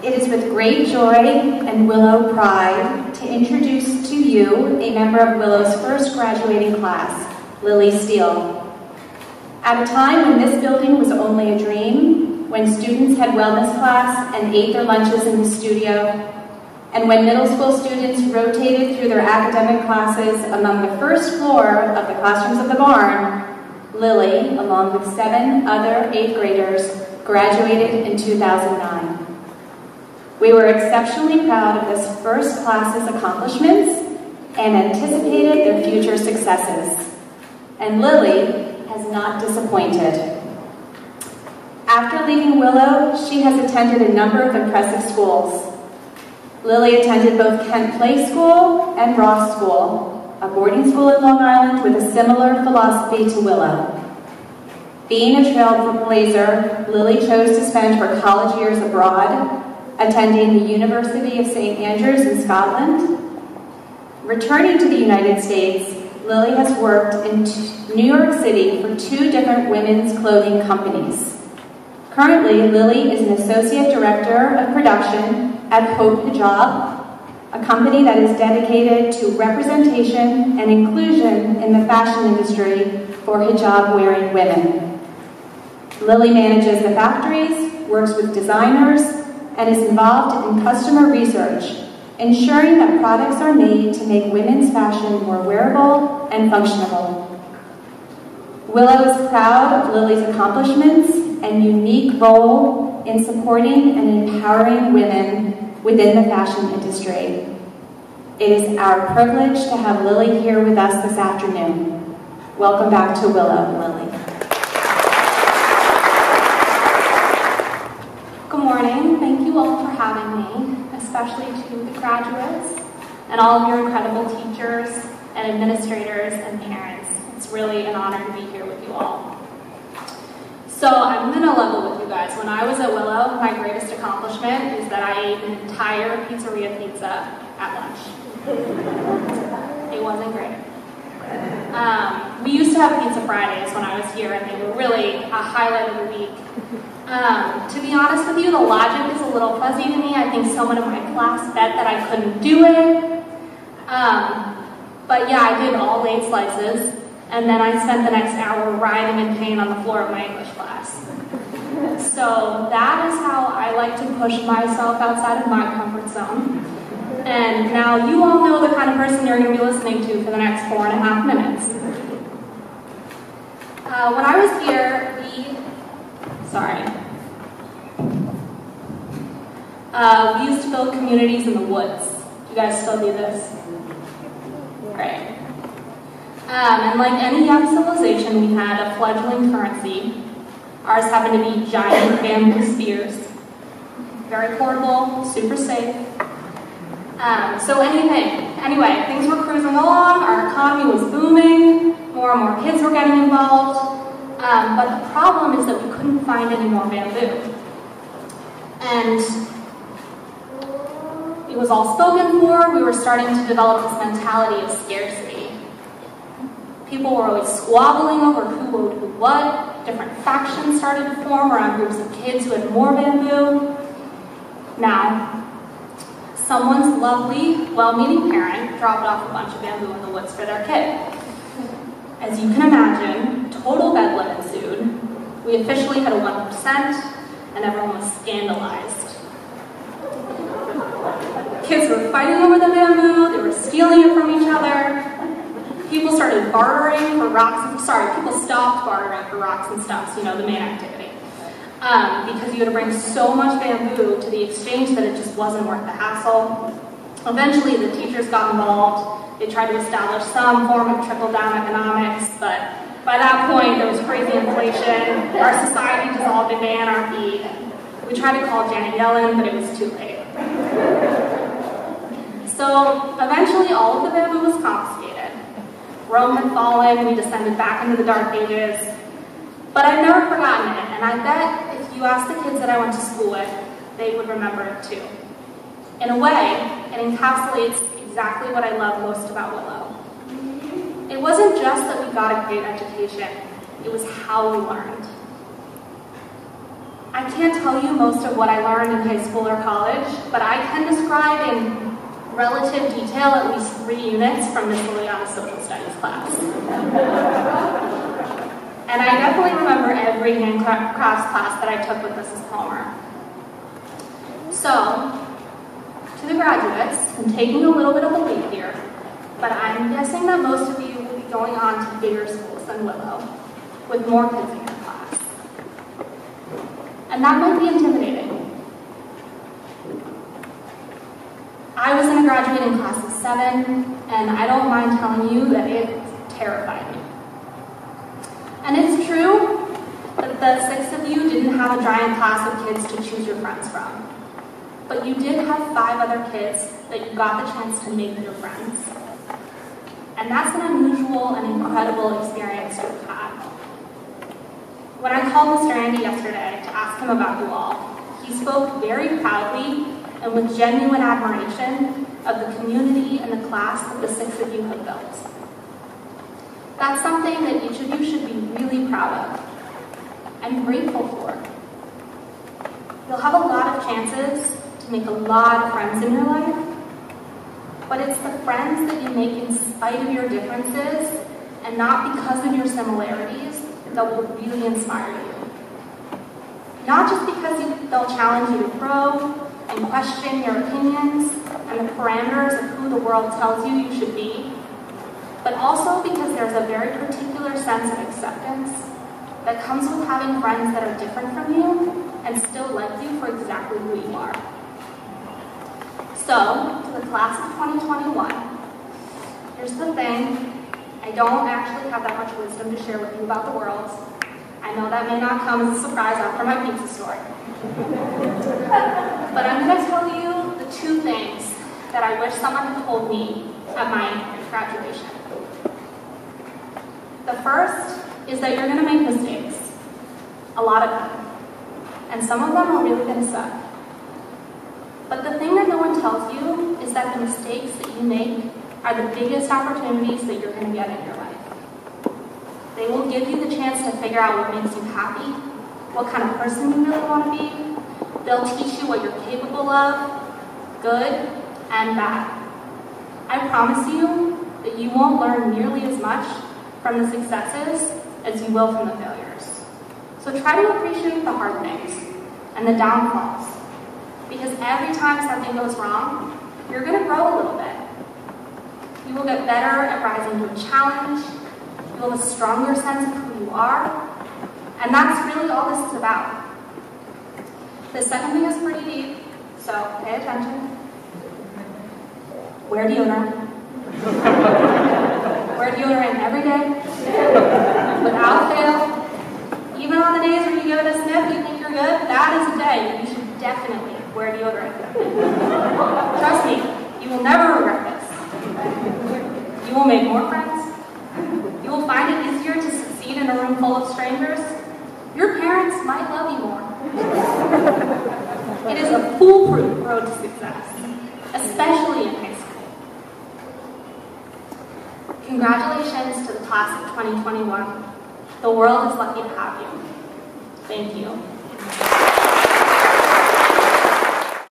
It is with great joy and Willow pride to introduce to you a member of Willow's first graduating class, Steele. At a time when this building was only a dream, when students had wellness class and ate their lunches in the studio, and when middle school students rotated through their academic classes among the first floor of the classrooms of the barn, Lily, along with 7 other 8th graders, graduated in 2009. We were exceptionally proud of this first class's accomplishments and anticipated their future successes. And Lily has not disappointed. After leaving Willow, she has attended a number of impressive schools. Lily attended both Kent Play School and Ross School, a boarding school in Long Island with a similar philosophy to Willow. Being a trailblazer, Lily chose to spend her college years abroad, attending the University of St. Andrews in Scotland. Returning to the United States, Lily has worked in New York City for 2 different women's clothing companies. Currently, Lily is an associate director of production at Hope Hijab, a company that is dedicated to representation and inclusion in the fashion industry for hijab-wearing women. Lily manages the factories, works with designers, and is involved in customer research, ensuring that products are made to make women's fashion more wearable and functional. Willow is proud of Lily's accomplishments and unique role in supporting and empowering women within the fashion industry. It is our privilege to have Lily here with us this afternoon. Welcome back to Willow, Lily. Good morning. Thank you all for having me, especially to the graduates and all of your incredible teachers and administrators and parents. It's really an honor to be here with you all. So I'm going to level with you guys. When I was at Willow, my greatest accomplishment is that I ate an entire pizzeria pizza at lunch. It wasn't great. We used to have Pizza Fridays when I was here, and they were really a highlight of the week. To be honest with you, the logic is a little fuzzy to me. I think someone in my class bet that I couldn't do it. But yeah, I did all 8 slices, and then I spent the next hour writhing in pain on the floor of my English class. So that is how I like to push myself outside of my comfort zone. And now you all know the kind of person you're going to be listening to for the next 4.5 minutes. When I was here, we used to build communities in the woods. You guys still do this? Great. And like any young civilization, we had a fledgling currency. Ours happened to be giant bamboo spears. Very portable, super safe. Anyway, things were cruising along, our economy was booming, more and more kids were getting involved, but the problem is that we couldn't find any more bamboo. And it was all spoken for. We were starting to develop this mentality of scarcity. People were always squabbling over who owed who what. Different factions started to form around groups of kids who had more bamboo. Now, someone's lovely, well-meaning parent dropped off a bunch of bamboo in the woods for their kid. As you can imagine, total bedlam ensued. We officially had a 1%, and everyone was scandalized. Kids were fighting over the bamboo, they were stealing it from each other. People started bartering for rocks, people stopped bartering for rocks and stuff, so you know, the main activity. Because you had to bring so much bamboo to the exchange that it just wasn't worth the hassle. Eventually, the teachers got involved. They tried to establish some form of trickle-down economics, but by that point, there was crazy inflation. Our society dissolved into anarchy. We tried to call Janet Yellen, but it was too late. So eventually, all of the bamboo was confiscated. Rome had fallen. We descended back into the Dark Ages. But I've never forgotten it, and I bet if you asked the kids that I went to school with, they would remember it too. In a way, it encapsulates exactly what I love most about Willow. It wasn't just that we got a great education, it was how we learned. I can't tell you most of what I learned in high school or college, but I can describe in relative detail at least 3 units from Miss Liliana's social studies class. And I definitely remember every handcrafts class that I took with Mrs. Palmer. So, to the graduates, I'm taking a little bit of a leap here, but I'm guessing that most of you will be going on to bigger schools than Willow, with more kids in your class. And that might be intimidating. I was in a graduating class of 7, and I don't mind telling you that it terrified me. And it's true that the 6 of you didn't have a giant class of kids to choose your friends from. But you did have 5 other kids that you got the chance to make your friends. And that's an unusual and incredible experience to have had. When I called Mr. Andy yesterday to ask him about you all, he spoke very proudly and with genuine admiration of the community and the class that the 6 of you have built. That's something that each of you should be really proud of and grateful for. You'll have a lot of chances to make a lot of friends in your life, but it's the friends that you make in spite of your differences and not because of your similarities that will really inspire you. Not just because they'll challenge you to grow and question your opinions and the parameters of who the world tells you you should be, but also because there's a very particular sense of acceptance that comes with having friends that are different from you and still like you for exactly who you are. So, to the class of 2021, here's the thing. I don't actually have that much wisdom to share with you about the world. I know that may not come as a surprise after my pizza story. But I'm going to tell you the 2 things that I wish someone had told me at my graduation. The first is that you're going to make mistakes. A lot of them. And some of them are really going to suck. But the thing that no one tells you is that the mistakes that you make are the biggest opportunities that you're going to get in your life. They will give you the chance to figure out what makes you happy, what kind of person you really want to be. They'll teach you what you're capable of, good and bad. I promise you that you won't learn nearly as much from the successes as you will from the failures. So try to appreciate the hard things and the downfalls, because every time something goes wrong, you're going to grow a little bit. You will get better at rising to a challenge. You will have a stronger sense of who you are. And that's really all this is about. The second thing is pretty deep, so pay attention. Wear deodorant. Wear deodorant every day, without fail. Even on the days where you give it a sniff, you think you're good, that is a day you should definitely wear deodorant. Trust me, you will never regret this. You will make more friends. You will find it easier to succeed in a room full of strangers. Your parents might love you more. It is a foolproof road to success, especially in high school. Congratulations to the class of 2021. The world is lucky to have you. Thank you.